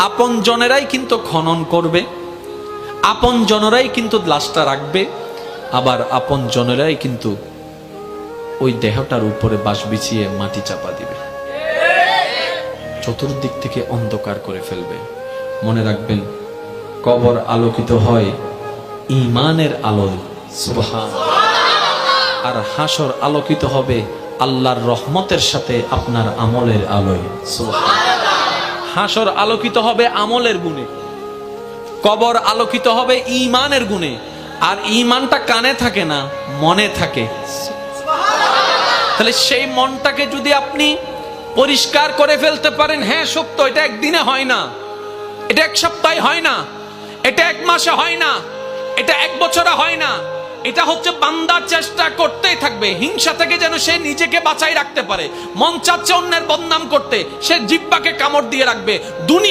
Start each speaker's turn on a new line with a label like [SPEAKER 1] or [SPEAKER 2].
[SPEAKER 1] আপন জনেরাই কিন্তু খনন করবে, আপন জনেরাই কিন্তু লাশটা রাখবে, আবার আপন জনেরাই কিন্তু ওই দেহটার উপরে বাঁশ বিছিয়ে মাটি চাপা দিবে, চতুর্দিক থেকে অন্ধকার করে ফেলবে। মনে রাখবেন, কবর আলোকিত হয় ঈমানের আলোয়, সুবহানাল্লাহ। আর হাসর আলোকিত হবে আল্লাহর রহমতের সাথে আপনার আমলের আলোয়, সুবহানাল্লাহ। হাসর আলোকিত হবে আমলের গুণে, কবর আলোকিত হবে ঈমানের গুণে। আর ঈমানটা কানে থাকে না, মনে থাকে। তাহলে সেই মনটাকে যদি আপনি পরিষ্কার করে ফেলতে পারেন, হ্যাঁ সত্য, এটা একদিনে হয় না, এটা এক সপ্তাহে হয় না, এটা এক মাসে হয় না, এটা এক বছরে হয় না, এটা হচ্ছে বান্দা চেষ্টা করতেই থাকবে হিংসা থেকে যেন সে নিজেকে বাঁচাই রাখতে পারে। মন চাচ্ছে অন্যের বদনাম করতে, সে জিহ্বাকে কামড় দিয়ে রাখবে। দুনিয়া